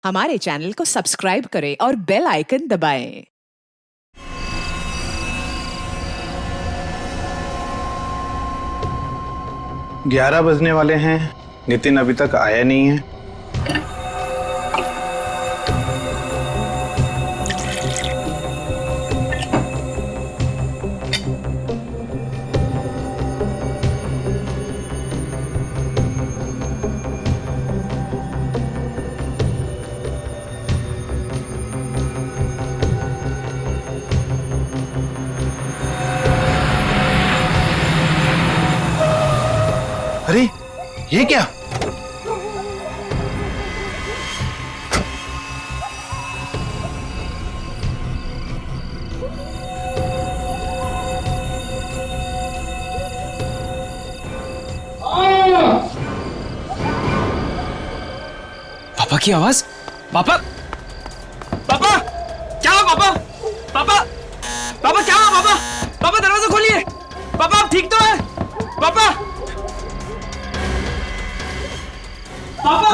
हमारे चैनल को सब्सक्राइब करें और बेल आइकन दबाएं। 11 बजने वाले हैं, नितिन अभी तक आया नहीं है। अरे ये क्या? पापा की आवाज। पापा, पापा क्या हुआ? पापा, पापा, पापा क्या हुआ? पापा, पापा दरवाजा खोलिए। पापा आप ठीक तो है? पापा, पापा,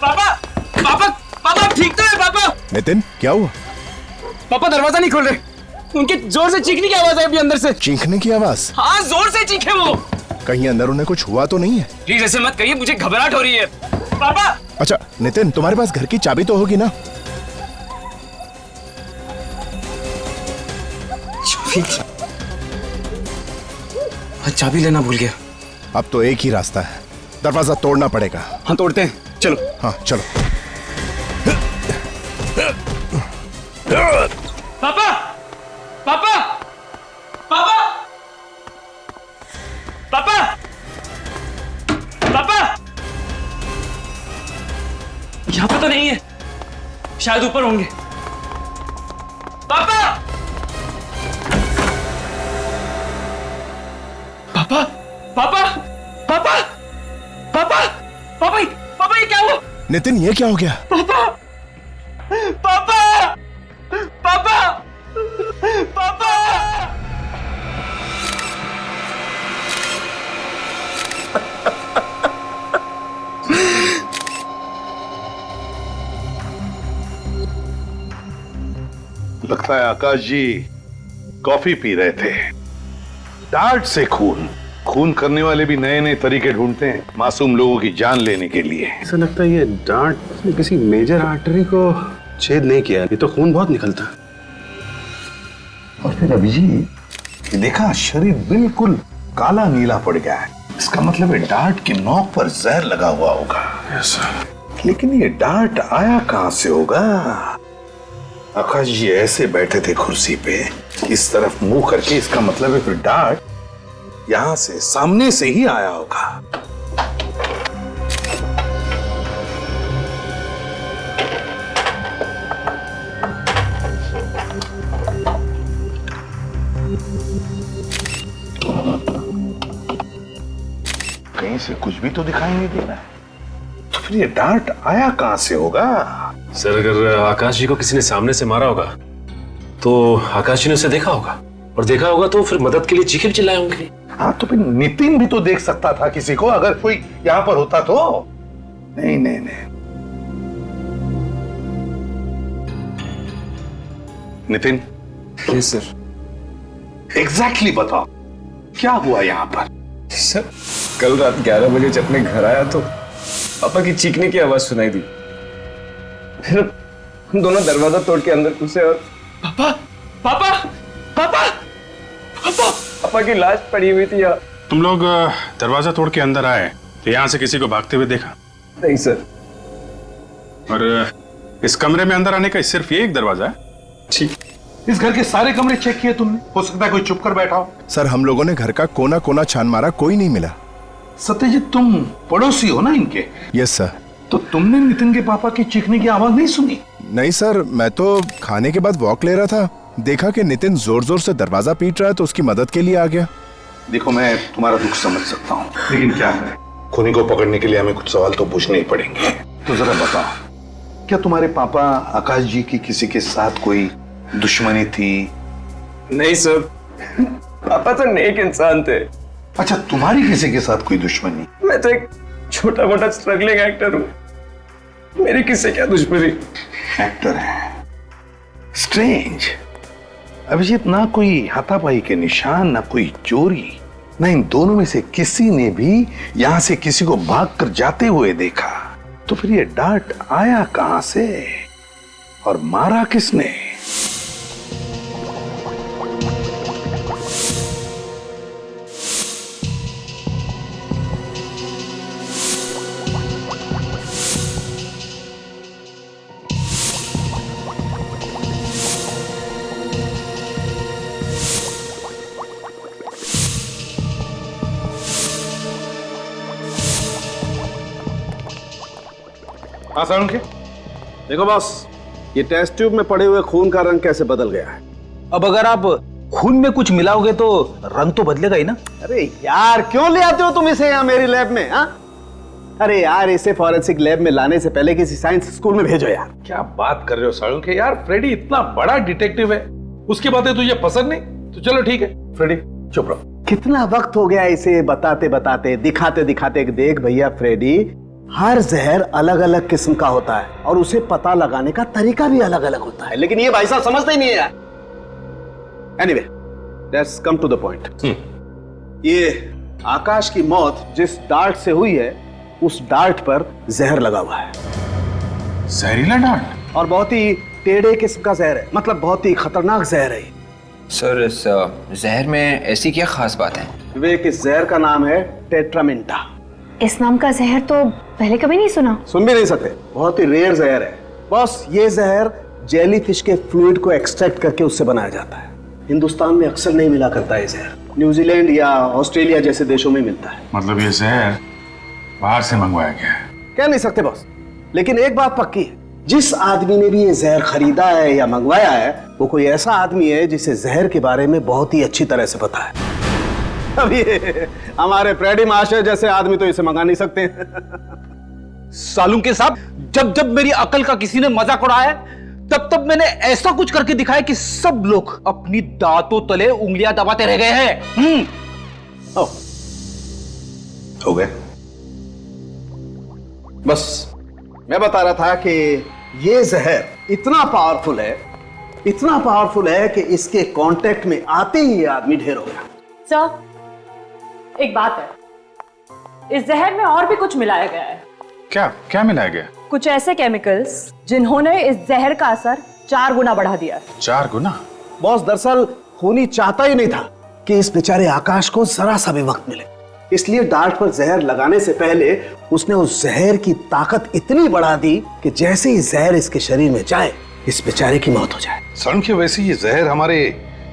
पापा, पापा, पापा आप ठीक तो है? पापा। नितिन क्या हुआ? पापा दरवाजा नहीं खोल रहे। उनके जोर से चीखने की आवाज है अभी अंदर से। चीखने की आवाज? हाँ जोर से चीखे वो। कहीं अंदर उन्हें कुछ हुआ तो नहीं है? प्लीज ऐसे मत कहिए, मुझे घबराहट हो रही है। पापा। अच्छा नितिन, तुम्हारे पास घर की चाबी तो होगी ना? चाबी लेना भूल गया। अब तो एक ही रास्ता है, दरवाजा तोड़ना पड़ेगा। हाँ तोड़ते हैं, चलो। हाँ चलो। पापा, पापा, पापा, पापा, पापा, यहाँ पे तो नहीं है, शायद ऊपर होंगे। पापा, पापा, पापा, पापा, पापा, पापा, पापा ये क्या हुआ? नितिन ये क्या हो गया? पापा, पापा, पापा, पापा। लगता है आकाश जी कॉफी पी रहे थे। डांट से खून खून करने वाले भी नए नए तरीके ढूंढते हैं मासूम लोगों की जान लेने के लिए। ऐसा लगता है ये डांट ने किसी मेजर आर्टरी को छेद नहीं किया, ये तो खून बहुत निकलता। और फिर अभिजीत ये देखा, शरीर बिल्कुल काला नीला पड़ गया है। इसका मतलब है डांट की नोक पर जहर लगा हुआ होगा। लेकिन ये डांट आया कहां से होगा? आकाश जी ऐसे बैठे थे कुर्सी पे, इस तरफ मुंह करके, इसका मतलब है फिर डांट यहां से सामने से ही आया होगा। कहीं से कुछ भी तो दिखाई नहीं दे रहा है, तो फिर ये डांट आया कहां से होगा? सर अगर आकाश जी को किसी ने सामने से मारा होगा तो आकाश जी ने उसे देखा होगा, और देखा होगा तो फिर मदद के लिए चीखे भी चिल्लाए होंगे। हाँ तो फिर नितिन भी तो देख सकता था किसी को, अगर कोई यहां पर होता तो। नहीं नहीं नहीं, नितिन। Yes sir. एग्जैक्टली बताओ क्या हुआ यहां पर? सर कल रात 11 बजे जब मैं घर आया तो पापा की चीखने की आवाज सुनाई दी। फिर हम दोनों दरवाजा तोड़ के अंदर घुसे और पापा, पापा, पापा, पापा, पापा की लाश पड़ी हुई थी यहाँ। तुम लोग दरवाजा तोड़ के अंदर आए तो यहाँ से किसी को भागते हुए देखा? नहीं सर। और इस कमरे में अंदर आने का सिर्फ ये एक दरवाजा है? ठीक। इस घर के सारे कमरे चेक किए तुमने? हो सकता है कोई चुप कर बैठा हो। सर हम लोगों ने घर का कोना कोना छान मारा, कोई नहीं मिला। सत्यजीत तुम पड़ोसी हो ना इनके? Yes sir. तो तुमने नितिन के पापा की चीखने की आवाज नहीं सुनी? नहीं सर, मैं तो खाने के बाद वॉक ले रहा था, देखा कि नितिन जोर जोर से दरवाजा पीट रहा है तो उसकी मदद के लिए आ गया। देखो मैं तुम्हारा दुख समझ सकता हूँ, लेकिन क्या है, खूनी को पकड़ने के लिए हमें कुछ सवाल तो पूछने ही पड़ेंगे। तो जरा बताओ, क्या तुम्हारे पापा आकाश जी की किसी के साथ कोई दुश्मनी थी? नहीं सर, पापा तो नेक इंसान थे। अच्छा, तुम्हारी किसी के साथ कोई दुश्मनी? मैं तो एक छोटा मोटा स्ट्रगलिंग एक्टर हूँ। मेरी किससे क्या दुश्मनी? एक्टर है। स्ट्रेंज। अभिजीत, ना कोई हाथापाई के निशान, ना कोई चोरी, ना इन दोनों में से किसी ने भी यहां से किसी को भागकर जाते हुए देखा। तो फिर ये डार्ट आया कहां से और मारा किसने? हाँ सारुण के, देखो बॉस, ये टेस्ट ट्यूब में पड़े हुए खून का रंग कैसे बदल गया है। अब अगर आप खून में कुछ मिलाओगे तो रंग तो बदलेगा ही ना। अरे यार, क्यों ले आते हो तुम इसे यहाँ मेरी लैब में? हाँ, अरे यार, इसे फॉरेंसिक लैब में लाने से पहले किसी साइंस स्कूल में भेजो यार। क्या बात कर रहे हो सारुण के? यार फ्रेडी इतना बड़ा डिटेक्टिव है, उसकी बातें तुझे पसंद नहीं तो चलो ठीक है। फ्रेडी चुप रहो। कितना वक्त हो गया इसे बताते बताते, दिखाते दिखाते। देख भैया फ्रेडी, हर जहर अलग अलग किस्म का होता है और उसे पता लगाने का तरीका भी अलग अलग होता है, लेकिन ये भाई साहब समझते ही नहीं है यार। Anyway, let's come to the point. ये आकाश की मौत जिस डार्ट से हुई है, उस डार्ट पर जहर लगा हुआ है। जहरीला डार्ट? और बहुत ही टेढ़े किस्म का जहर है, मतलब बहुत ही खतरनाक जहर है। सर, इस जहर में ऐसी क्या खास बात है? विवेक, इस जहर का नाम है टेट्रामेंटा। इस नाम का जहर तो पहले कभी नहीं सुना। सुन भी नहीं सकते, बहुत ही रेयर जहर है बॉस। ये जहर जेलीफिश के फ्लूइड को एक्सट्रैक्ट करके उससे बनाया जाता है। हिंदुस्तान में अक्सर नहीं मिला करता है जहर, न्यूजीलैंड या ऑस्ट्रेलिया जैसे देशों में मिलता है। मतलब ये जहर बाहर से मंगवाया गया है? कह नहीं सकते बॉस, लेकिन एक बात पक्की है, जिस आदमी ने भी ये जहर खरीदा है या मंगवाया है, वो कोई ऐसा आदमी है जिसे जहर के बारे में बहुत ही अच्छी तरह से पता है। अब ये हमारे फ्रेडी मास्टर जैसे आदमी तो इसे मंगा नहीं सकते हैं। सालून के साहब, जब जब मेरी अकल का किसी ने मजाक उड़ाया, तब तब मैंने ऐसा कुछ करके दिखाया कि सब लोग अपनी दांतों तले उंगलियां दबाते रह गए हैं। हो गए? बस मैं बता रहा था कि ये जहर इतना पावरफुल है, इतना पावरफुल है कि इसके कांटेक्ट में आते ही ये आदमी ढेर हो गया। सर, एक बात है, इस जहर में और भी कुछ मिलाया गया है। क्या क्या मिलाया गया? कुछ ऐसे केमिकल्स जिन्होंने इस जहर का असर 4 गुना बढ़ा दिया। 4 गुना? बॉस, दरअसल खूनी चाहता ही नहीं था कि इस बेचारे आकाश को जरा सा भी वक्त मिले, इसलिए डार्ट पर जहर लगाने से पहले उसने उस जहर की ताकत इतनी बढ़ा दी कि जैसे ही जहर इसके शरीर में जाए, इस बेचारे की मौत हो जाए। सर के वैसे ये जहर हमारे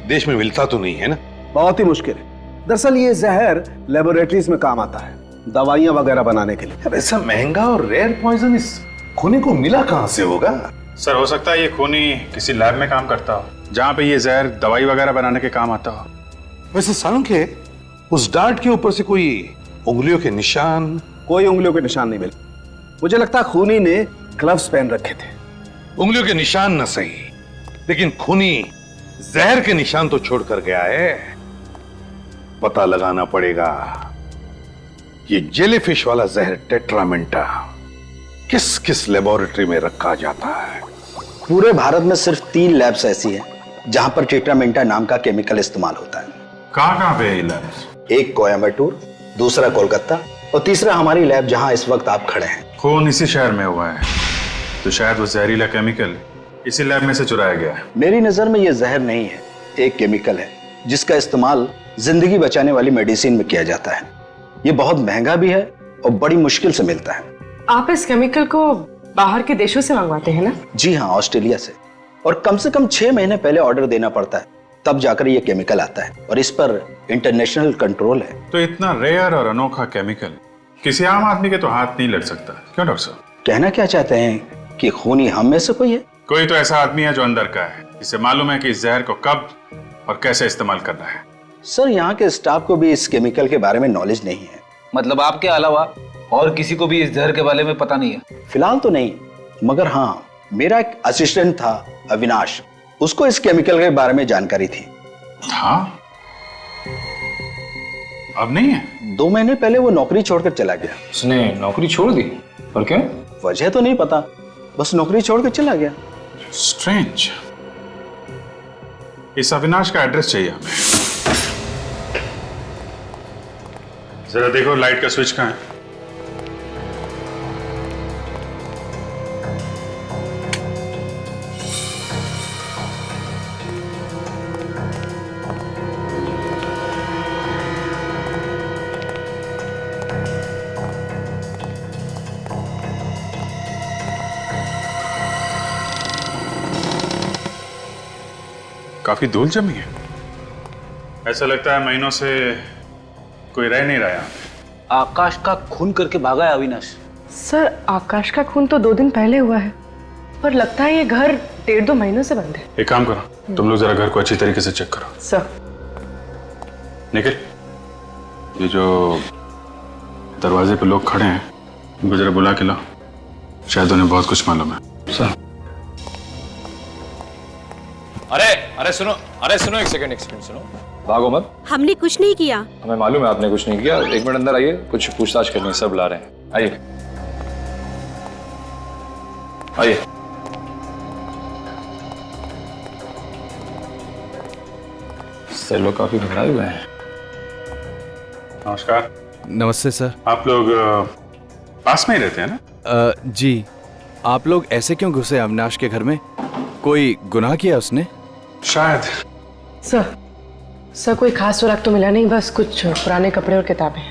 देश में मिलता तो नहीं है ना? बहुत ही मुश्किल है। दरअसल ये जहर लेबोरेटरीज में काम आता है, दवाइयां वगैरह बनाने के लिए। अब ऐसा महंगा और रेयर पॉइजन इस खूनी को मिला कहां से होगा? सर, हो सकता है ये खूनी किसी लैब में काम करता हो, जहां पे ये जहर दवाई वगैरह बनाने के काम आता हो। वैसे सालुंग के उस डार्ट के ऊपर से कोई उंगलियों के निशान? कोई उंगलियों के निशान नहीं मिले। मुझे लगता है खूनी ने ग्लव्स पहन रखे थे। उंगलियों के निशान न सही, लेकिन खूनी जहर के निशान तो छोड़कर गया है। पता लगाना पड़ेगा ये जेलीफिश वाला जहर टेट्रामेंटा किस किस लेबोरेटरी में रखा जाता है। पूरे भारत में सिर्फ 3 लैब्स ऐसी हैं जहां पर टेट्रामेंटा नाम का केमिकल इस्तेमाल होता है। कहां पे है ये लैब्स? एक कोयम्बटूर, दूसरा कोलकाता और तीसरा हमारी लैब जहां इस वक्त आप खड़े हैं। खून इसी शहर में हुआ है, तो शायद वो जहरीला केमिकल इसी लैब में से चुराया गया है। मेरी नजर में ये जहर नहीं है, एक केमिकल है जिसका इस्तेमाल जिंदगी बचाने वाली मेडिसिन में किया जाता है। ये बहुत महंगा भी है और बड़ी मुश्किल से मिलता है। आप इस केमिकल को बाहर के देशों से मंगवाते हैं ना? जी हाँ, ऑस्ट्रेलिया से। और कम से कम 6 महीने पहले ऑर्डर देना पड़ता है, तब जाकर ये केमिकल आता है और इस पर इंटरनेशनल कंट्रोल है। तो इतना रेयर और अनोखा केमिकल किसी आम आदमी के तो हाथ नहीं लग सकता, क्यों डॉक्टर साहब? कहना क्या चाहते हैं कि खूनी हम में से कोई है? कोई तो ऐसा आदमी है जो अंदर का है, जिसे मालूम है कि इस जहर को कब और कैसे इस्तेमाल करना है। सर, यहाँ के स्टाफ को भी इस केमिकल के बारे में नॉलेज नहीं है। मतलब आपके अलावा और किसी को भी इस जहर के बारे में पता नहीं है? फिलहाल तो नहीं, मगर हाँ, मेरा एक असिस्टेंट था अविनाश, उसको इस केमिकल के बारे में जानकारी थी। हाँ, अब नहीं है? 2 महीने पहले वो नौकरी छोड़कर चला गया। उसने नौकरी छोड़ दी? और क्या? वजह तो नहीं पता, बस नौकरी छोड़ के चला गया। स्ट्रेंज। इस अविनाश का एड्रेस चाहिए हमें। जरा देखो लाइट का स्विच कहाँ है। काफी धूल जमी है। ऐसा लगता है महीनों से कोई रह नहीं रहा यहाँ पे। आकाश का खून करके भागा है अविनाश। सर आकाश का खून तो 2 दिन पहले हुआ है, पर लगता है ये घर 1.5-2 महीनों से बंद है। एक काम करो, तुम लोग जरा घर को अच्छी तरीके से चेक करो। सर। निखिल, ये जो दरवाजे पे लोग खड़े हैं उनको जरा बुला के लाओ, शायद उन्हें बहुत कुछ मालूम है। सर। अरे सुनो एक सेकंड सुनो। भागो मत। हमने कुछ नहीं किया। हमें मालूम है आपने कुछ नहीं किया। 1 मिनट अंदर आइए, कुछ पूछताछ करनी है, सर बुला रहे हैं। आइए। सर लोग काफी घबराए हुए हैं। नमस्कार। नमस्ते सर। आप लोग पास में ही रहते हैं ना? जी। आप लोग ऐसे क्यों घुसे अविनाश के घर में? कोई गुनाह किया उसने? शायद। सर कोई खास सुराग तो मिला नहीं, बस कुछ पुराने कपड़े और किताबें।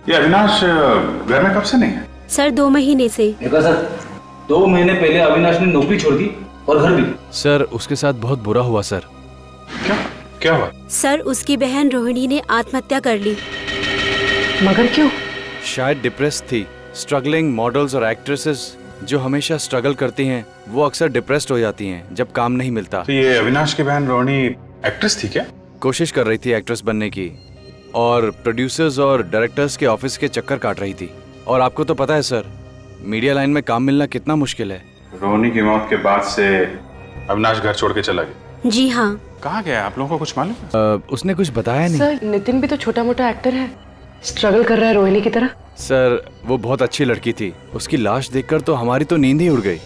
ये अविनाश घर में कब से नहीं है? सर 2 महीने से। देखा सर, 2 महीने पहले अविनाश ने नौकरी छोड़ दी और घर भी। सर उसके साथ बहुत बुरा हुआ सर। क्या हुआ? सर उसकी बहन रोहिणी ने आत्महत्या कर ली। मगर क्यों? शायद डिप्रेस थी। स्ट्रगलिंग मॉडल्स और एक्ट्रेसेस जो हमेशा स्ट्रगल करती हैं वो अक्सर डिप्रेस्ड हो जाती हैं जब काम नहीं मिलता। तो ये अविनाश की बहन रोहिणी एक्ट्रेस थी क्या? कोशिश कर रही थी एक्ट्रेस बनने की और प्रोड्यूसर्स और डायरेक्टर्स के ऑफिस के चक्कर काट रही थी। और आपको तो पता है सर, मीडिया लाइन में काम मिलना कितना मुश्किल है। रोहिणी की मौत के बाद से अविनाश घर छोड़ के चला गया। जी हाँ। कहाँ गया? आप लोगों को कुछ मालूम है? उसने कुछ बताया नहीं। सर नितिन भी तो छोटा मोटा एक्टर है, स्ट्रगल कर रहा है रोहिणी की तरह। सर वो बहुत अच्छी लड़की थी। उसकी लाश देखकर तो हमारी तो नींद ही उड़ गई।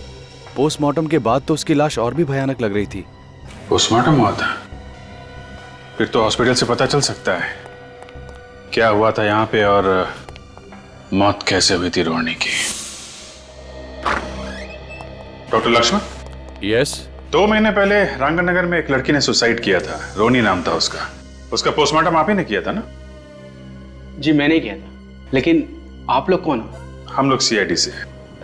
पोस्टमार्टम के बाद तो उसकी लाश और भी भयानक लग रही थी। पोस्टमार्टम हुआ था? फिर तो हॉस्पिटल से पता चल सकता है क्या हुआ था यहाँ पे और मौत कैसे हुई थी रोहिणी की। डॉक्टर लक्ष्मण। यस। 2 महीने पहले रांगन नगर में एक लड़की ने सुसाइड किया था, रोहिणी नाम था उसका। उसका पोस्टमार्टम आप ही ने किया था ना? जी मैंने किया था, लेकिन आप लोग कौन हो? हम लोग सीआईडी से।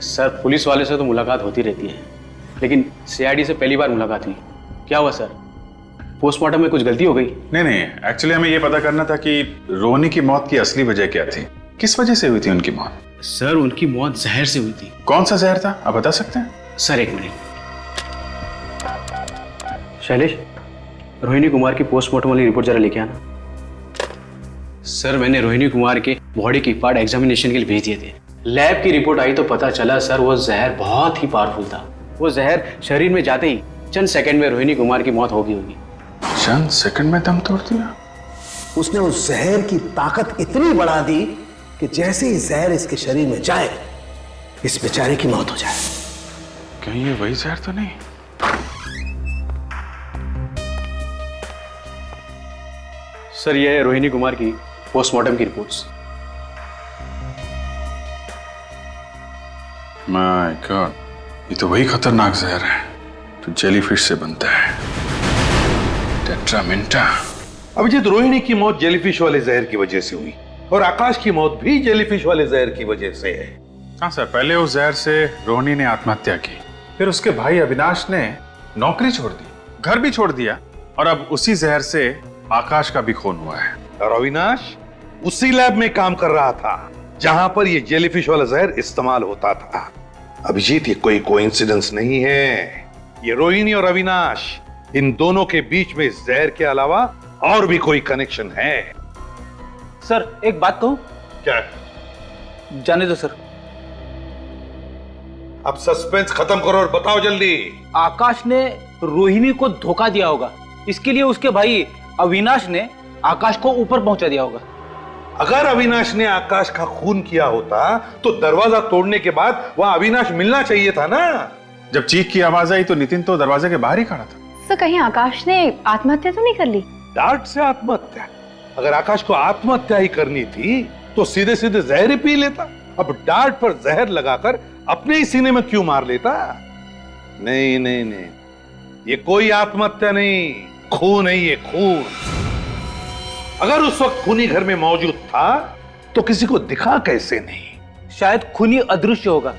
सर पुलिस वाले से तो मुलाकात होती रहती है, लेकिन सीआईडी से पहली बार मुलाकात हुई। क्या हुआ सर, पोस्टमार्टम में कुछ गलती हो गई? नहीं, एक्चुअली हमें यह पता करना था कि रोहिणी की मौत की असली वजह क्या थी, किस वजह से हुई थी उनकी मौत। सर उनकी मौत जहर से हुई थी। कौन सा जहर था आप बता सकते हैं? Sir 1 minute. शैलेश, रोहिणी कुमार की पोस्टमार्टम वाली रिपोर्ट जरा लेके आना। सर मैंने रोहिणी कुमार के बॉडी की पार्ट एग्जामिनेशन के लिए भेज दिए थे। लैब की रिपोर्ट आई तो पता चला सर वो जहर बहुत ही पावरफुल था। वो जहर शरीर में जाते ही चंद सेकंड में रोहिणी कुमार की मौत होगी। चंद सेकंड में दम तोड़ दिया? उसने उस जहर की ताकत इतनी बढ़ा दी कि जैसे ही जहर इसके शरीर में जाए इस बेचारे की मौत हो जाए। कहीं ये वही जहर तो नहीं? सर ये है रोहिणी कुमार की पोस्टमार्टम की रिपोर्ट्स। माय गॉड, ये तो वही खतरनाक जहर है जो जेलीफिश से बनता है, टेट्रामेंटा। अभिजीत, रोहिणी की मौत जेलीफिश वाले जहर की वजह से हुई और आकाश की मौत भी जेलीफिश वाले जहर की वजह से है। हाँ सर, पहले उस जहर से रोहिणी ने आत्महत्या की, फिर उसके भाई अविनाश ने नौकरी छोड़ दी, घर भी छोड़ दिया और अब उसी जहर से आकाश का भी खून हुआ है। और अविनाश उसी लैब में काम कर रहा था जहां पर ये जेलीफिश वाला जहर इस्तेमाल होता था। अभिजीत, ये कोई कोइंसिडेंस नहीं है। ये रोहिणी और अविनाश, इन दोनों के बीच में इस जहर के अलावा और भी कोई कनेक्शन है। सर एक बात कहूं? क्या? जाने दो सर। अब सस्पेंस खत्म करो और बताओ जल्दी। आकाश ने रोहिणी को धोखा दिया होगा, इसके लिए उसके भाई अविनाश ने आकाश को ऊपर पहुंचा दिया होगा। अगर अविनाश ने आकाश का खून किया होता तो दरवाजा तोड़ने के बाद वह अविनाश मिलना चाहिए था ना। जब चीख की आवाज आई तो नितिन तो दरवाजे के बाहर ही खड़ा था। सर कहीं आकाश ने आत्महत्या तो नहीं कर ली? डांट से आत्महत्या? अगर आकाश को आत्महत्या ही करनी थी तो सीधे सीधे जहर ही पी लेता। अब डांट पर जहर लगाकर अपने ही सीने में क्यों मार लेता? नहीं नहीं नहीं, ये कोई आत्महत्या नहीं, खून है ये, खून। अगर उस वक्त खूनी घर में मौजूद था तो किसी को दिखा कैसे नहीं? शायद खूनी अदृश्य होगा।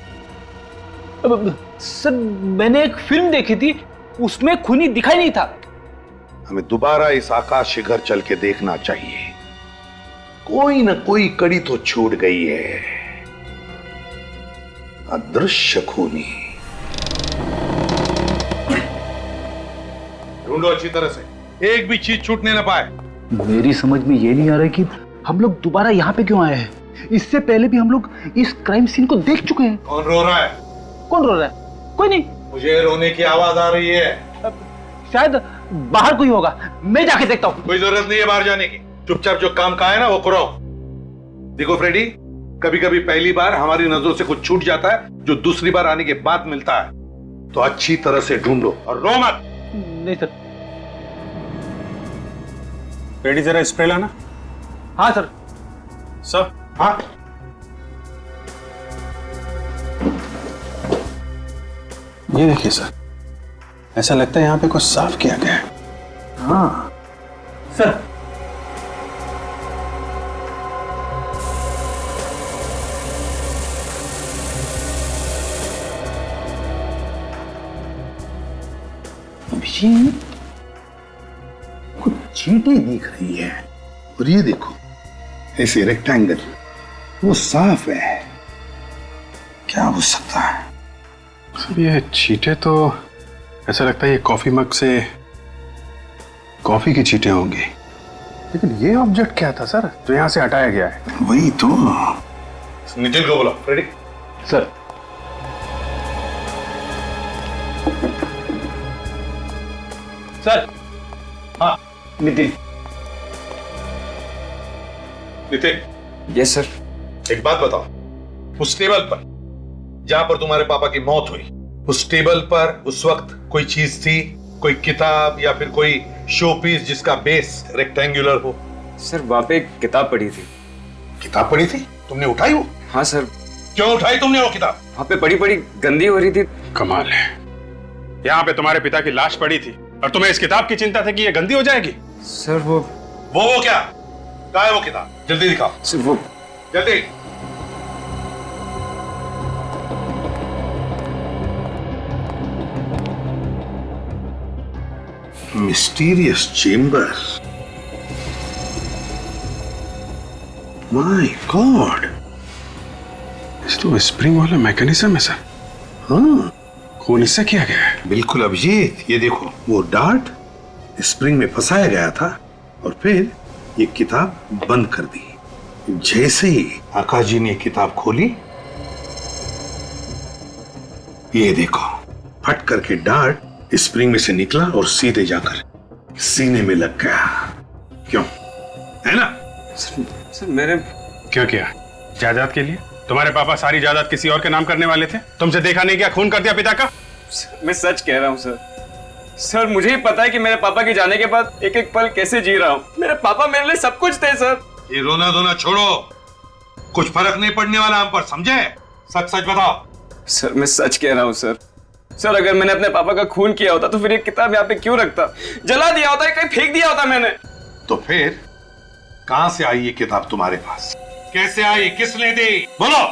सर मैंने एक फिल्म देखी थी, उसमें खूनी दिखाई नहीं था। हमें दोबारा इस आकाश के घर चल के देखना चाहिए। कोई ना कोई कड़ी तो छूट गई है। अदृश्य खूनी ढूंढो अच्छी तरह से, एक भी चीज छूटने ना पाए। मेरी समझ में ये नहीं आ रहा कि हम लोग दोबारा यहाँ पे क्यों आए हैं। इससे पहले भी हम लोग इस क्राइम सीन को देख चुके हैं। कौन रो रहा है? कौन रो रहा है? कोई नहीं। मुझे रोने की आवाज आ रही है। शायद बाहर कोई होगा, मैं जाके देखता हूँ। कोई जरूरत नहीं है बाहर जाने की, चुपचाप जो काम का है ना वो करो। देखो फ्रेडी, कभी कभी पहली बार हमारी नजरों से कुछ छूट जाता है जो दूसरी बार आने के बाद मिलता है। तो अच्छी तरह से ढूंढो और रो मत। नहीं सर। रेडी, जरा स्प्रे लाना। हाँ सर। सर। हाँ ये देखिए सर, ऐसा लगता है यहाँ पे कुछ साफ किया गया है। हाँ सर। अभी कुछ चींटें दिख रही है और ये देखो ऐसे रेक्टेंगल, वो साफ है। क्या हो सकता है? सर ये चींटें तो ऐसा लगता है ये कॉफी मग से कॉफी की चींटें होंगी। लेकिन ये ऑब्जेक्ट क्या था सर जो यहाँ से हटाया गया है? वही तो। नितिन को बोलो। Ready sir. सर। हाँ नितिन। नितिन। Yes sir. एक बात बताओ, उस टेबल पर जहां पर तुम्हारे पापा की मौत हुई, उस टेबल पर उस वक्त कोई चीज थी, कोई किताब या फिर कोई शो पीस जिसका बेस रेक्टेंगुलर हो? सर वहां पे एक किताब पड़ी थी। किताब पड़ी थी? तुमने उठाई वो? हाँ सर। क्यों उठाई तुमने वो किताब? वहां पे बड़ी बड़ी गंदी हो रही थी। कमाल है, यहाँ पे तुम्हारे पिता की लाश पड़ी थी और तुम्हें इस किताब की चिंता थी कि ये गंदी हो जाएगी। सर वो क्या? कहाँ है वो किताब? जल्दी दिखाओ। सर वो जल्दी। Mysterious chamber. My God. इस तो स्प्रिंग वाला मैकेनिज्म है सर। हाँ, खून इससे किया गया है। बिल्कुल अभिजीत, ये देखो वो डार्ट स्प्रिंग में फंसाया गया था और फिर ये किताब बंद कर दी। जैसे ही आकाश जी ने किताब खोली, ये देखो फट करके डार्ट स्प्रिंग में से निकला और सीधे जाकर सीने में लग गया। क्यों? है ना? सर मैंने क्यों किया? जायदाद के लिए? तुम्हारे पापा सारी जायदाद किसी और के नाम करने वाले थे? तुमसे देखा नहीं क्या खून कर दिया पिता का? मैं सच कह रहा हूँ सर। सर मुझे ही पता है कि मेरे पापा के जाने के बाद एक एक पल कैसे जी रहा हूँ। मेरे पापा मेरे लिए सब कुछ थे सर। ये रोना धोना छोड़ो, कुछ फर्क नहीं पड़ने वाला हम पर, समझे? सच सच बताओ। सर मैं सच कह रहा हूँ सर। सर अगर मैंने अपने पापा का खून किया होता तो फिर ये किताब यहाँ पे क्यों रखता? जला दिया होता, कहीं फेंक दिया होता मैंने। तो फिर कहां से आई ये किताब तुम्हारे पास? कैसे आई? किसने दी? बोलो।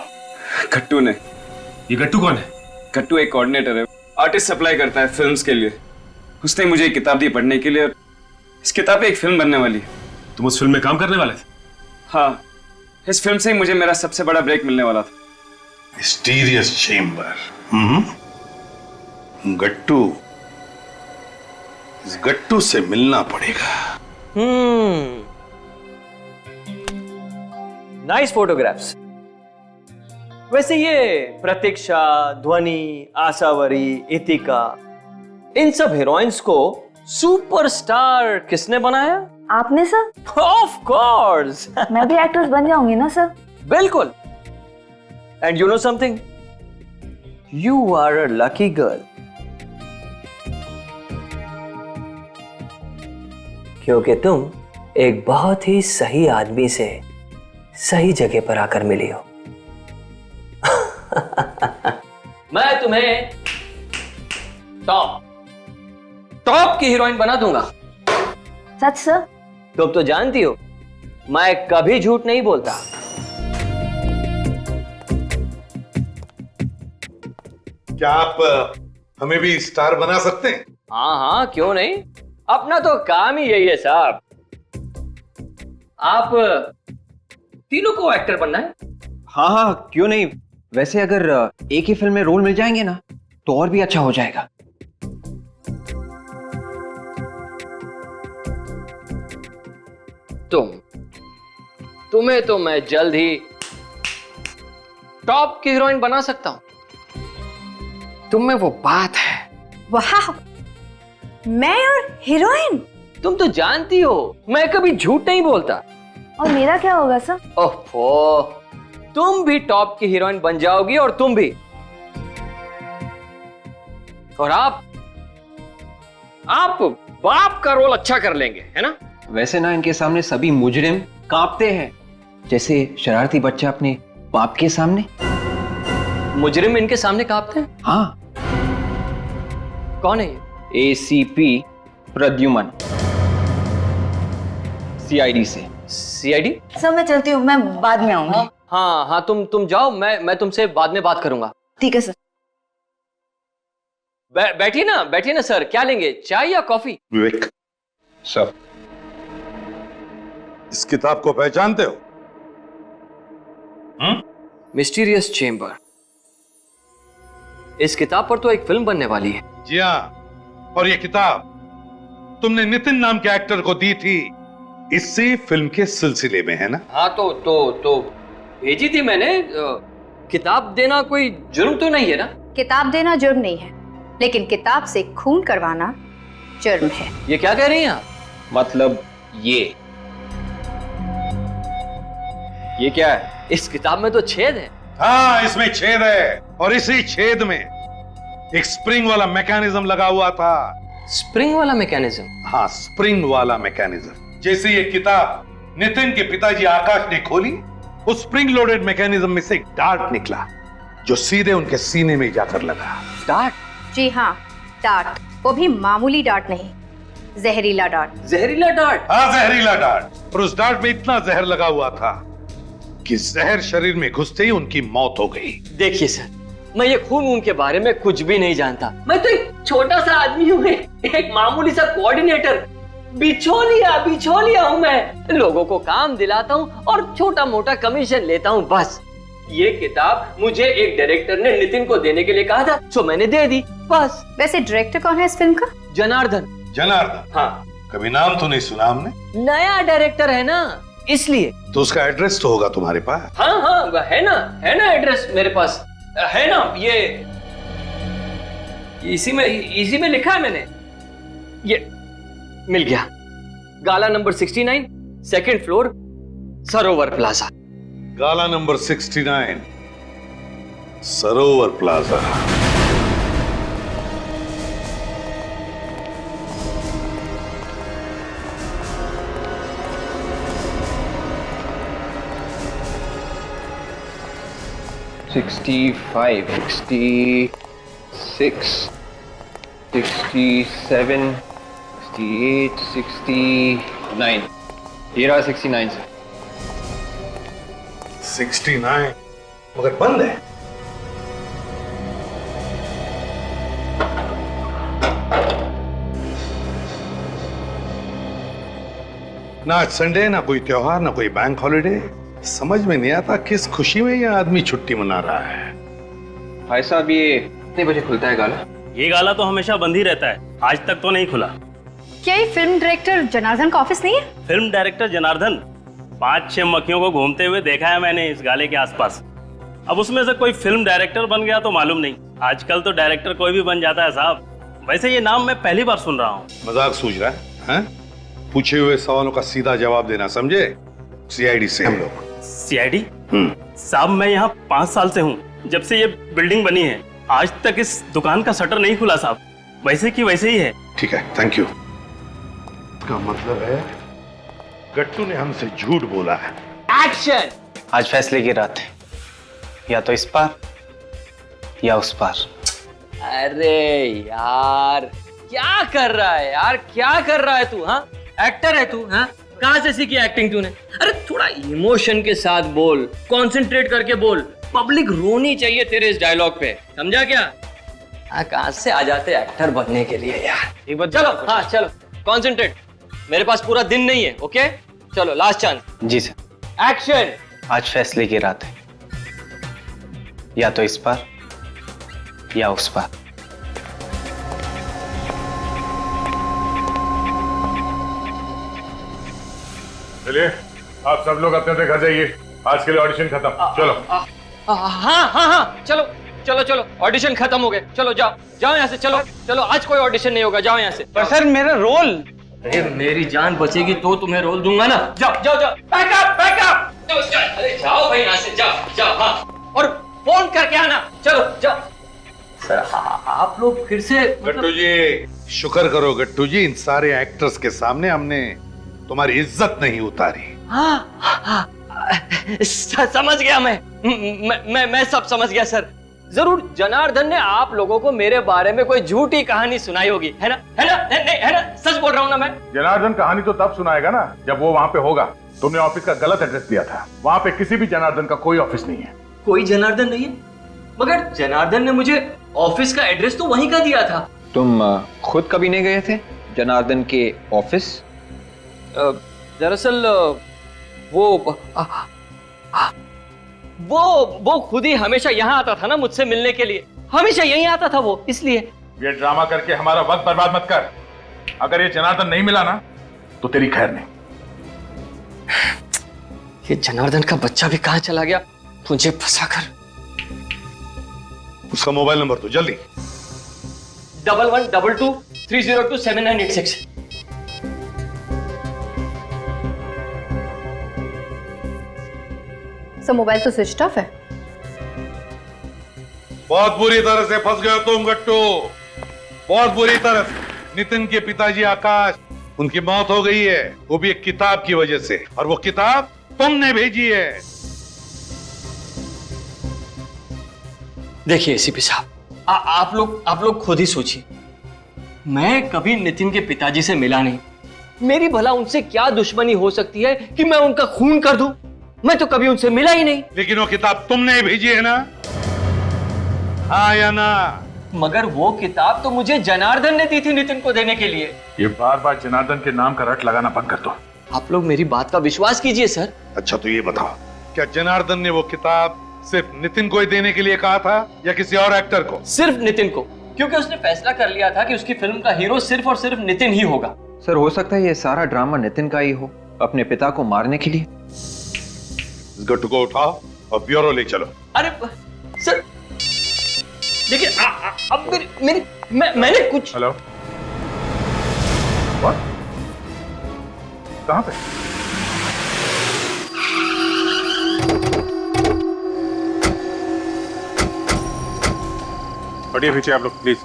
गट्टू ने। ये गट्टू कौन है? गट्टू एक कोऑर्डिनेटर है, आर्टिस्ट सप्लाई करता है फिल्म्स के लिए। उसने मुझे एक किताब दी पढ़ने के लिए और इस किताब पे एक फिल्म बनने वाली है। तुम उस फिल्म में काम करने वाले थे? हाँ, इस फिल्म से ही मुझे मेरा सबसे बड़ा ब्रेक मिलने वाला था। Mysterious chamber. गट्टू, इस गट्टू से मिलना पड़ेगा। Nice photographs. वैसे ये प्रतीक्षा, ध्वनि, आशावरी, इतिका, इन सब हीरोइंस को सुपरस्टार किसने बनाया? आपने सर? Of course. मैं भी एक्ट्रेस बन जाऊंगी ना सर? बिल्कुल। And you know something, you are a lucky girl, क्योंकि तुम एक बहुत ही सही आदमी से सही जगह पर आकर मिली हो। मैं तुम्हें टॉप की हीरोइन बना दूंगा। सच सर? तुम तो जानती हो मैं कभी झूठ नहीं बोलता। क्या आप हमें भी स्टार बना सकते हैं? हाँ हाँ, क्यों नहीं, अपना तो काम ही यही है साहब। आप तीनों को एक्टर बनना है? हाँ हाँ, क्यों नहीं। वैसे अगर एक ही फिल्म में रोल मिल जाएंगे ना तो और भी अच्छा हो जाएगा। तुम्हें तो मैं जल्द ही टॉप की हीरोइन बना सकता हूं। तुम में वो बात है। वाह, मैं और हीरोइन? तुम तो जानती हो मैं कभी झूठ नहीं बोलता। और मेरा क्या होगा सर? ओहो, तुम भी टॉप की हीरोइन बन जाओगी और तुम भी। और आप बाप का रोल अच्छा कर लेंगे, है ना? वैसे ना इनके सामने सभी मुजरिम कांपते हैं, जैसे शरारती बच्चा अपने बाप के सामने। मुजरिम इनके सामने कांपते हैं? हाँ। कौन है ये? ACP प्रद्युमन, CID से। CID? सर मैं चलती हूँ, मैं बाद में आऊंगी। हाँ हाँ, तुम जाओ, मैं तुमसे बाद में बात करूंगा। ठीक है सर। बैठिए ना सर, क्या लेंगे, चाय या कॉफी? विवेक सर, इस किताब को पहचानते हो? Mysterious chamber. इस किताब पर तो एक फिल्म बनने वाली है। जी हाँ, और ये किताब तुमने नितिन नाम के एक्टर को दी थी इसी फिल्म के सिलसिले में, है ना? हाँ तो भेजी थी मैंने। किताब देना कोई जुर्म तो नहीं है ना? किताब देना जुर्म नहीं है, लेकिन किताब से खून करवाना जुर्म है। ये क्या कह रही हैं आप? मतलब ये क्या है? इस किताब में तो छेद है। हाँ, इसमें छेद है, और इसी छेद में एक स्प्रिंग वाला मैकेनिज्म लगा हुआ था। स्प्रिंग वाला मैकेनिज्म? हाँ, स्प्रिंग वाला मैकेनिज्म। जैसे ये किताब नितिन के पिताजी आकाश ने खोली, उस स्प्रिंग लोडेड मैकेनिज्म में से एक डार्ट निकला जो सीधे उनके सीने में जाकर लगा। डार्ट? जी हाँ, डार्ट। वो भी मामूली डार्ट नहीं, जहरीला डार्ट। जहरीला डार्ट? हाँ, जहरीला डार्ट। और उस डार्ट में इतना जहर लगा हुआ था कि जहर शरीर में घुसते ही उनकी मौत हो गई। देखिए सर, मैं ये खून के बारे में कुछ भी नहीं जानता। मैं तो एक छोटा सा आदमी हूँ, एक मामूली सा कोऑर्डिनेटर। बिछोलिया हूँ मैं। लोगों को काम दिलाता हूँ और छोटा मोटा कमीशन लेता हूँ, बस। ये किताब मुझे एक डायरेक्टर ने नितिन को देने के लिए कहा था, तो मैंने दे दी, बस। वैसे डायरेक्टर कौन है इस फिल्म का? जनार्दन। जनार्दन? हाँ। कभी नाम तो नहीं सुना हमने। नया डायरेक्टर है ना, इसलिए। तो उसका एड्रेस तो होगा तुम्हारे पास? हाँ, है ना एड्रेस मेरे पास, है ना। ये इसी में लिखा है मैंने। ये मिल गया। गाला नंबर 69, सेकंड फ्लोर, सरोवर प्लाजा। गाला नंबर 69, सरोवर प्लाजा। $65, $66, $67, $68, $69। ये रहा 69 से। 69 मगर बंद है। ना आज संडे, ना कोई त्योहार, ना कोई बैंक हॉलिडे। समझ में नहीं आता किस खुशी में यह आदमी छुट्टी मना रहा है। भाई साहब, ये कितने बजे खुलता है गाला? ये गाला तो हमेशा बंद ही रहता है, आज तक तो नहीं खुला। क्या ये फिल्म डायरेक्टर जनार्दन का ऑफिस नहीं है? फिल्म डायरेक्टर जनार्दन 5-6 मक्खियों को घूमते हुए देखा है मैंने इस गाले के आसपास। अब उसमें से कोई फिल्म डायरेक्टर बन गया तो मालूम नहीं। आजकल तो डायरेक्टर कोई भी बन जाता है साहब। वैसे ये नाम मैं पहली बार सुन रहा हूँ। मजाक सूझ रहा है? पूछे हुए सवालों का सीधा जवाब देना, समझे? सीआईडी से हम लोग। सीआईडी? साहब मैं यहाँ 5 साल से हूँ, जब से ये बिल्डिंग बनी है। आज तक इस दुकान का शटर नहीं खुला साहब, वैसे की वैसे ही है। ठीक है, थैंक यू। इसका मतलब है गट्टू ने हमसे झूठ बोला है। एक्शन! आज फैसले की रात है, या तो इस पार या उस पार। अरे यार क्या कर रहा है यार, क्या कर रहा है तू? हाँ, एक्टर है तू? हाँ, कहाँ से सीखी एक्टिंग तूने? अरे थोड़ा इमोशन के साथ बोल, कंसंट्रेट करके बोल। पब्लिक रोनी चाहिए तेरे इस डायलॉग पे, समझा क्या? हाँ, कहाँ से आ जाते एक्टर बनने के लिए यार। एक बार चलो, हाँ चलो, कंसंट्रेट। मेरे पास पूरा दिन नहीं है, ओके? चलो लास्ट चांस। जी सर। एक्शन! आज फैसले की रात है, या तो इस पार या उस पार। चलिए आप सब लोग अपने अपने घर जाइए, आज के लिए ऑडिशन खत्म। चलो। हाँ, चलो चलो चलो, ऑडिशन खत्म हो गए, चलो जाओ जाओ यहाँ से, चलो चलो, आज कोई ऑडिशन नहीं होगा, जाओ यहाँ से। पर सर मेरा रोल। अरे मेरी जान बचेगी तो तुम्हें रोल दूंगा ना। जाओ जाओ जाओ, बैकअप बैकअप, अरे जाओ भाई यहाँ से, जाओ जाओ। हाँ, और फोन करके आना, चलो जाओ। सर आप लोग फिर से गट्टू जी, शुक्र करो गट्टू जी, इन सारे एक्टर्स के सामने हमने तुम्हारी इज्जत नहीं उतारी। हाँ, समझ गया मैं सब समझ गया सर। जरूर जनार्दन ने आप लोगों को मेरे बारे में कोई झूठी कहानी सुनाई होगी, है ना? है ना? नहीं है ना? सच बोल रहा हूँ ना मैं? जनार्दन कहानी तो तब सुनाएगा ना जब वो वहाँ पे होगा। तुमने ऑफिस का गलत एड्रेस दिया था, वहाँ पे किसी भी जनार्दन का कोई ऑफिस नहीं है। कोई जनार्दन नहीं है? मगर जनार्दन ने मुझे ऑफिस का एड्रेस तो वहीं का दिया था। तुम खुद कभी नहीं गए थे जनार्दन के ऑफिस? दरअसल वो खुद ही हमेशा यहाँ आता था ना मुझसे मिलने के लिए, हमेशा यहीं आता था वो, इसलिए। ये ड्रामा करके हमारा वक्त बर्बाद मत कर। अगर ये जनार्दन नहीं मिला ना तो तेरी खैर नहीं। ये जनार्दन का बच्चा भी कहाँ चला गया मुझे फंसा कर। उसका मोबाइल नंबर तो जल्दी। 1122-302-7986। सर मोबाइल तो स्विच ऑफ है। बहुत बुरी तरह से फंस गए हो तुम गट्टू, बहुत बुरी तरह से। नितिन के पिताजी आकाश, उनकी मौत हो गई है, वो भी एक किताब की वजह से, और वो किताब तुमने भेजी है। देखिए एसीपी साहब, आप लोग खुद ही सोचिए। मैं कभी नितिन के पिताजी से मिला नहीं, मेरी भला उनसे क्या दुश्मनी हो सकती है कि मैं उनका खून कर दूं? मैं तो कभी उनसे मिला ही नहीं। लेकिन वो किताब तुमने भेजी है ना, हाँ या ना? मगर वो किताब तो मुझे जनार्दन ने दी थी नितिन को देने के लिए। ये बार बार जनार्दन के नाम का रट लगाना बंद कर दो। आप लोग मेरी बात का विश्वास कीजिए सर। अच्छा तो ये बताओ, क्या जनार्दन ने वो किताब सिर्फ नितिन को ही देने के लिए कहा था या किसी और एक्टर को? सिर्फ नितिन को, क्योंकि उसने फैसला कर लिया था कि उसकी फिल्म का हीरो सिर्फ और सिर्फ नितिन ही होगा। सर हो सकता है ये सारा ड्रामा नितिन का ही हो, अपने पिता को मारने के लिए। इस गट्टू को उठाओ और ब्यूरो ले चलो। अरे सर देखिए, अब मैंने कुछ। हेलो, कहां पे? हटिए पीछे आप लोग, प्लीज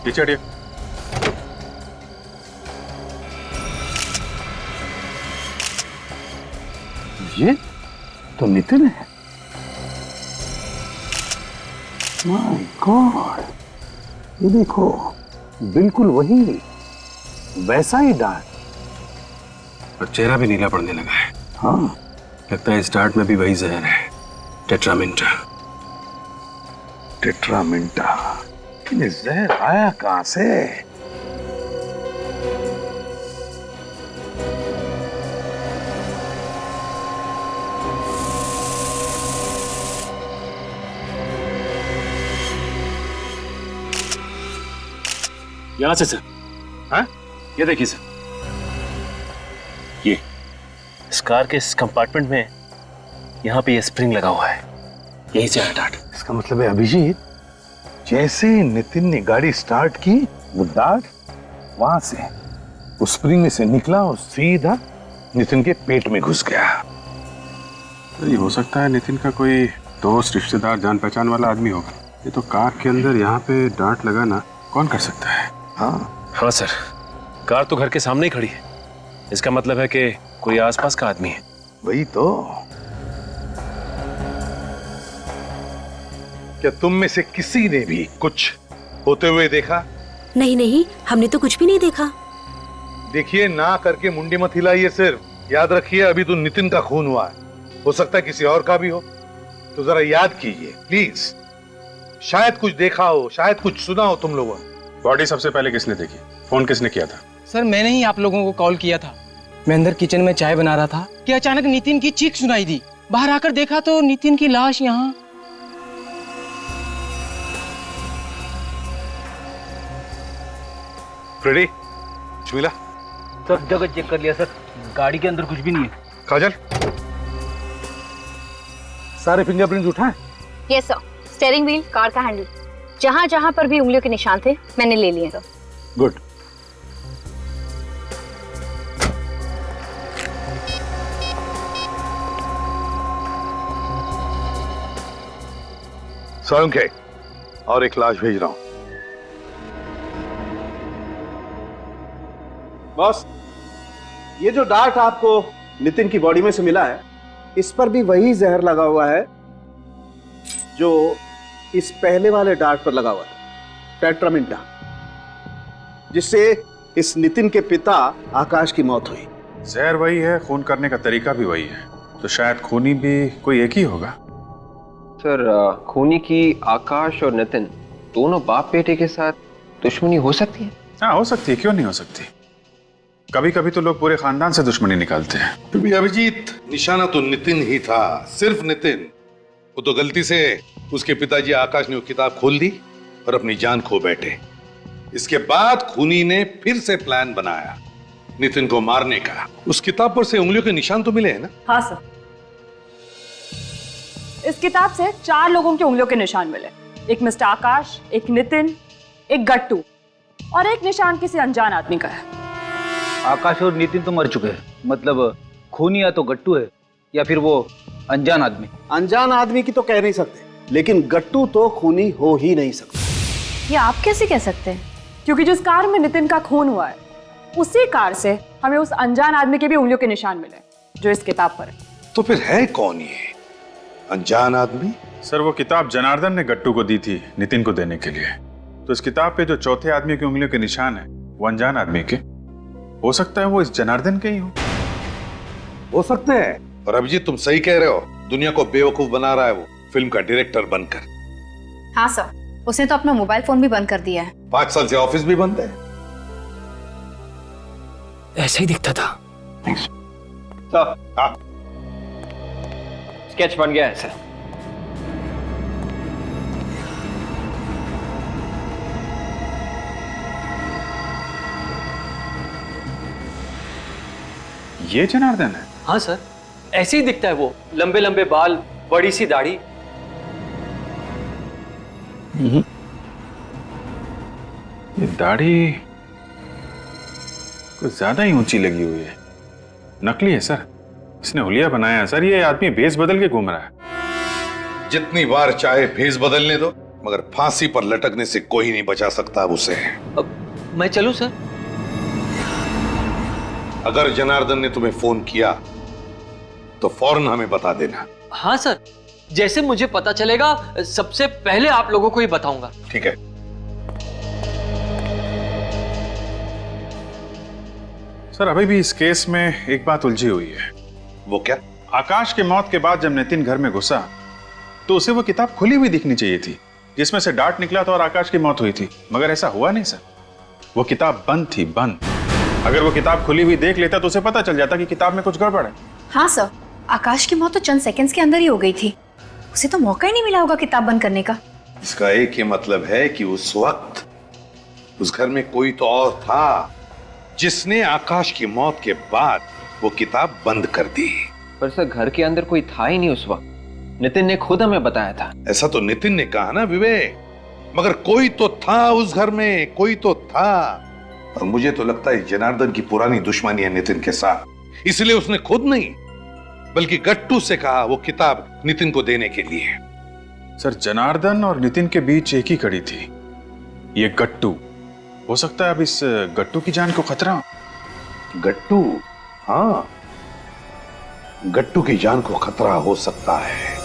पीछे हटिए। ये तो नितिन है। माय गॉड, ये देखो, बिल्कुल वही, वैसा ही डार्क। और चेहरा भी नीला पड़ने लगा है। हाँ, लगता है स्टार्ट में भी वही जहर है, टेट्रामिंटा। टेट्रामिंटा? ये जहर आया कहां से? यहां से सर। हाँ? ये देखिए सर, ये इस कार के इस कंपार्टमेंट में यहाँ पे ये स्प्रिंग लगा हुआ है, यही से डार्ट। इसका मतलब है अभिजीत, जैसे नितिन ने गाड़ी स्टार्ट की वो डार्ट वहां से उस स्प्रिंग में से निकला और सीधा नितिन के पेट में घुस गया। तो ये हो सकता है नितिन का कोई दोस्त, रिश्तेदार, जान पहचान वाला आदमी होगा। ये तो कार के अंदर यहाँ पे डांट लगाना कौन कर सकता है? हाँ सर, कार तो घर के सामने ही खड़ी है। इसका मतलब है कि कोई आसपास का आदमी है। वही तो। क्या तुम में से किसी ने भी कुछ होते हुए देखा? नहीं नहीं, हमने तो कुछ भी नहीं देखा। देखिए, ना करके मुंडी मत हिलाइए। सिर्फ याद रखिए, अभी तो नितिन का खून हुआ है, हो सकता है किसी और का भी हो। तो जरा याद कीजिए प्लीज। शायद कुछ देखा हो, शायद कुछ सुना हो तुम लोगों ने। बॉडी सबसे पहले किसने देखी? फोन किसने किया था? सर मैंने ही आप लोगों को कॉल किया था। मैं अंदर किचन में चाय बना रहा था कि अचानक नितिन की चीख सुनाई दी। बाहर आकर देखा तो नितिन की लाश यहाँ। फ्रेडी, शमीला, सब जगह चेक कर लिया सर, गाड़ी के अंदर कुछ भी नहीं है। काजल, सारे फिंगरप्रिंट्स उठाए? Yes sir, steering wheel, car का हैंडल, जहां जहां पर भी उंगलियों के निशान थे मैंने ले लिए सर। गुड। सोलंके, और एक लाश भेज रहा हूं। बॉस, ये जो डार्ट आपको नितिन की बॉडी में से मिला है, इस पर भी वही जहर लगा हुआ है जो इस पहले वाले डार्ट पर लगा हुआ था, टेट्रामिंटा, जिससे इस नितिन के पिता आकाश की मौत हुई। जहर वही है, खून करने का तरीका भी वही है, तो शायद खूनी भी कोई एक ही होगा। सर खूनी की आकाश और नितिन दोनों बाप बेटे के साथ दुश्मनी हो सकती है? हाँ हो सकती है, क्यों नहीं हो सकती। कभी कभी तो लोग पूरे खानदान से दुश्मनी निकालते हैं। फिर भी अभिजीत, निशाना तो नितिन ही था, सिर्फ नितिन। वो तो गलती से उसके पिताजी आकाश ने वो किताब खोल दी और अपनी जान खो बैठे। इसके बाद खूनी ने फिर से प्लान बनाया नितिन को मारने का। उस किताब पर से उंगलियों के निशान तो मिले हैं ना? हाँ सर, इस किताब से 4 लोगों की उंगलियों के निशान मिले। एक मिस्टर आकाश, एक नितिन, एक गट्टू और एक निशान किसी अनजान आदमी का है। आकाश और नितिन तो मर चुके हैं, मतलब खूनी या तो गट्टू है या फिर वो अनजान आदमी। अनजान आदमी की तो कह नहीं सकते, लेकिन गट्टू तो खूनी हो ही नहीं सकता। ये आप कैसे कह सकते हैं? क्योंकि जिस कार में नितिन का खून हुआ है, उसी कार से हमें उस अनजान आदमी के भी उंगलियों के निशान मिले जो इस किताब पर है। तो फिर है कौन ये अनजान आदमी? सर वो किताब जनार्दन ने गट्टू को दी थी नितिन को देने के लिए। तो इस किताब पे जो चौथे आदमी की उंगलियों के निशान है वो अनजान आदमी के, हो सकता है वो इस जनार्दन के ही हो सकते हैं। और अभिजीत, तुम सही कह रहे हो, दुनिया को बेवकूफ बना रहा है वो फिल्म का डायरेक्टर बनकर। हाँ सर, उसने तो अपना मोबाइल फोन भी बंद कर दिया है। 5 साल से ऑफिस भी बंद है। ऐसा ही दिखता था। हाँ। स्केच बन गया है सर। ये जनार्दन है? हाँ सर, ऐसे ही दिखता है वो, लंबे लंबे बाल, बड़ी सी दाढ़ी। ये दाढ़ी कुछ ज्यादा ही ऊंची लगी हुई है। नकली है सर, इसने हुलिया बनाया है सर। ये आदमी भेस बदल के घूम रहा है। जितनी बार चाहे भेस बदलने दो, मगर फांसी पर लटकने से कोई नहीं बचा सकता अब उसे। अब मैं चलूं सर? अगर जनार्दन ने तुम्हें फोन किया तो फौरन हमें बता देना। हाँ सर, जैसे मुझे पता चलेगा सबसे पहले आप लोगों को ही बताऊंगा। ठीक है। सर अभी भी इस केस में एक बात उलझी हुई है। वो क्या? आकाश के मौत के बाद जब नितिन घर में घुसा तो उसे वो किताब खुली हुई दिखनी चाहिए थी जिसमें से डार्ट निकला था और आकाश की मौत हुई थी, मगर ऐसा हुआ नहीं सर। वो किताब बंद थी, बंद। अगर वो किताब खुली हुई देख लेता तो उसे पता चल जाता कि किताब में कुछ गड़बड़ है। हाँ सर, आकाश की मौत तो चंद सेकंड्स के अंदर ही हो गई थी, उसे तो मौका ही नहीं मिला होगा किताब बंद करने का। इसका एक ही मतलब है कि उस वक्त उस घर में कोई तो और था जिसने आकाश की मौत के बाद वो किताब बंद कर दी। पर सर घर के अंदर कोई था ही नहीं उस वक्त, नितिन ने खुद हमें बताया था। ऐसा तो नितिन ने कहा ना विवेक, मगर कोई तो था उस घर में, कोई तो था। और मुझे तो लगता है जनार्दन की पुरानी दुश्मनी है नितिन के साथ, इसलिए उसने खुद नहीं बल्कि गट्टू से कहा वो किताब नितिन को देने के लिए। सर, जनार्दन और नितिन के बीच एक ही कड़ी थी, ये गट्टू। हो सकता है अब इस गट्टू की जान को खतरा हो। गट्टू? हाँ, गट्टू की जान को खतरा हो सकता है।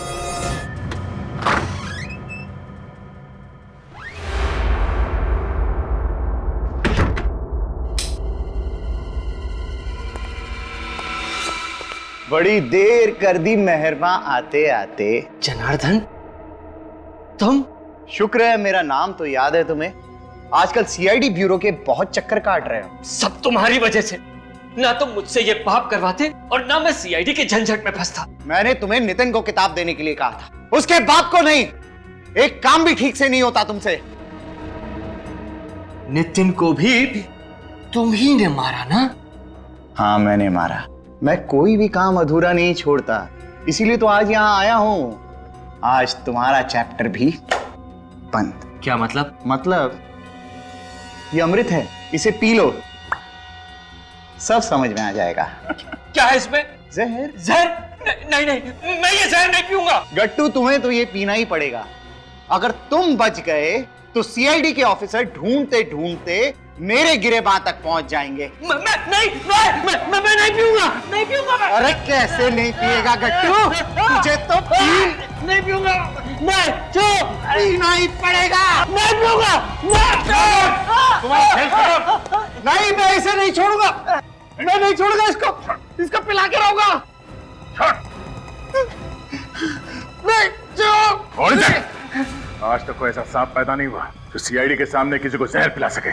बड़ी देर कर दी मेहरबा आते आते। जनार्दन, तुम? शुक्र है मेरा नाम तो याद है तुम्हें। आजकल सीआईडी ब्यूरो के बहुत चक्कर काट रहे हो। सब तुम्हारी वजह से। ना तुम मुझसे ये पाप करवाते और ना मैं सीआईडी के झंझट में फंसता। मैंने तुम्हें नितिन को किताब देने के लिए कहा था, उसके बाप को नहीं। एक काम भी ठीक से नहीं होता तुमसे। नितिन को भी तुम ही ने मारा ना? हाँ, मैंने मारा। मैं कोई भी काम अधूरा नहीं छोड़ता, इसीलिए तो आज यहाँ आया हूं। आज तुम्हारा चैप्टर भी बंद। क्या मतलब? मतलब ये अमृत है, इसे पी लो, सब समझ में आ जाएगा। क्या है इसमें? जहर। जहर? नहीं नहीं, मैं ये जहर नहीं पीऊंगा। गट्टू, तुम्हें तो ये पीना ही पड़ेगा। अगर तुम बच गए तो सीआईडी के ऑफिसर ढूंढते ढूंढते मेरे गिरेबान तक पहुंच जाएंगे। मैं नहीं पीऊंगा, नहीं पीऊंगा मैं। अरे कैसे नहीं पिएगा गट्टू? तुझे तो नहीं पीऊंगा मैं, जो पीना ही पड़ेगा। नहीं पीऊंगा नहीं, मैं इसे नहीं छोड़ूंगा। मैं नहीं छोड़ूंगा इसको पिला के रहूंगा। नहीं, जो आज तक कोई ऐसा सांप पैदा नहीं हुआ जो सीआईडी के सामने किसी को जहर पिला सके।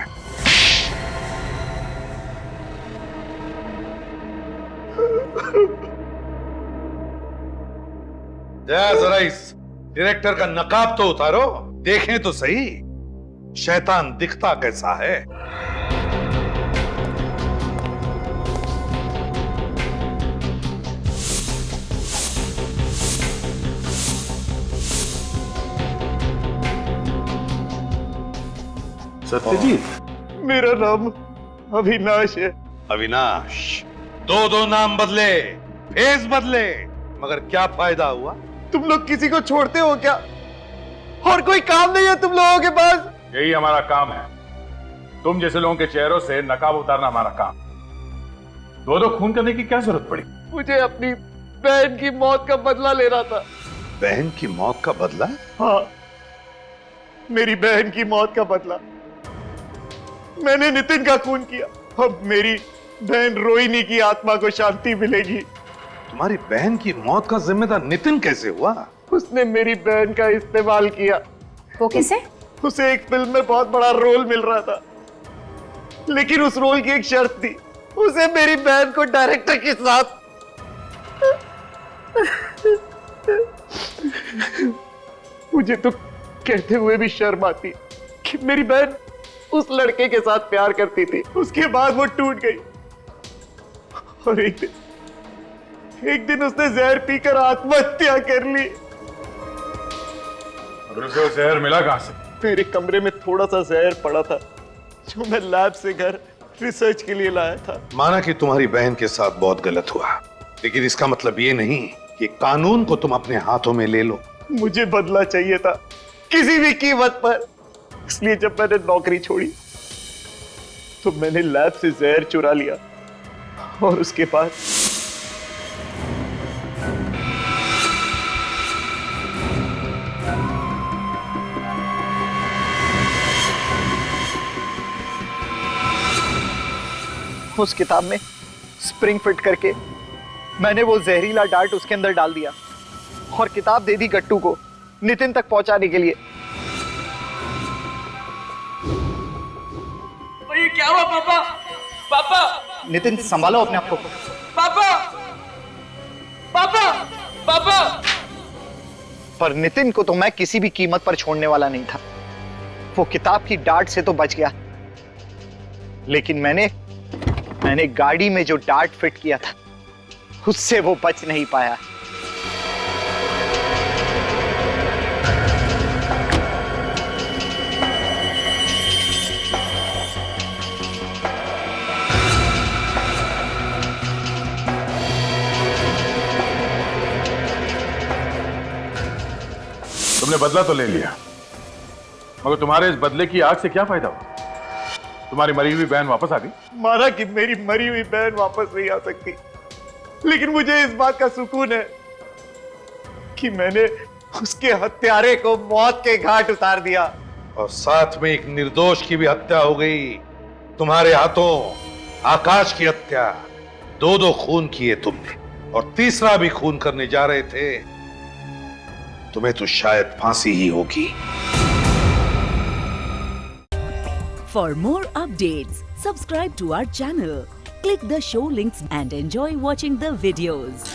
जरा इस डायरेक्टर का नकाब तो उतारो, देखें तो सही शैतान दिखता कैसा है। सत्यजीत? मेरा नाम अविनाश है। अविनाश? दो नाम बदले, फेस बदले, मगर क्या फायदा हुआ? तुम लोग किसी को छोड़ते हो क्या? और कोई काम नहीं है तुम लोगों के पास? यही हमारा काम है। तुम जैसे लोगों के चेहरों से नकाब उतारना हमारा काम। दो खून करने की क्या जरूरत पड़ी? मुझे अपनी बहन की मौत का बदला लेना था। बहन की मौत का बदला? हाँ, मेरी बहन की मौत का बदला। मैंने नितिन का खून किया, अब मेरी बहन रोहिणी की आत्मा को शांति मिलेगी। तुम्हारी बहन की मौत का जिम्मेदार नितिन कैसे हुआ? उसने मेरी बहन का इस्तेमाल किया। वो कैसे? उसे एक फिल्म में बहुत बड़ा रोल मिल रहा था, लेकिन उस रोल की एक शर्त थी, उसे मेरी बहन को डायरेक्टर के साथ। मुझे तो कहते हुए भी शर्म आती कि मेरी बहन उस लड़के के साथ प्यार करती थी, उसके बाद वो टूट गई और एक दिन उसने जहर पीकर आत्महत्या कर ली। और उसे जहर मिला कहां से? मेरे कमरे में थोड़ा सा जहर पड़ा था जो मैं लैब से घर रिसर्च के लिए लाया था। माना कि तुम्हारी बहन के साथ बहुत गलत हुआ, लेकिन इसका मतलब ये नहीं कि कानून को तुम अपने हाथों में ले लो। मुझे बदला चाहिए था किसी भी कीमत पर, इसलिए जब मैंने नौकरी छोड़ी तो मैंने लैब से जहर चुरा लिया और उसके बाद उस किताब में स्प्रिंग फिट करके मैंने वो जहरीला डार्ट उसके अंदर डाल दिया और किताब दे दी गट्टू को नितिन तक पहुंचाने के लिए। ये क्या हुआ पापा? पापा! नितिन, संभालो अपने आप को। पापा! पापा! पापा! पर नितिन को तो मैं किसी भी कीमत पर छोड़ने वाला नहीं था। वो किताब की डांट से तो बच गया, लेकिन मैंने गाड़ी में जो डार्ट फिट किया था उससे वो बच नहीं पाया। तुमने बदला तो ले लिया, मगर तुम्हारे इस बदले की आग से क्या फायदा हुआ? तुम्हारी मरी हुई बहन वापस आ गई। माना कि मेरी मरी हुई बहन वापस नहीं आ सकती, लेकिन मुझे इस बात का सुकून है कि मैंने उसके हत्यारे को मौत के घाट उतार दिया, और साथ में एक निर्दोष की भी हत्या हो गई तुम्हारे हाथों। आकाश की हत्या, दो खून किए तुमने, और तीसरा भी खून करने जा रहे थे। तुम्हें तो शायद फांसी ही होगी। For more updates, subscribe to our channel, click the show links and enjoy watching the videos.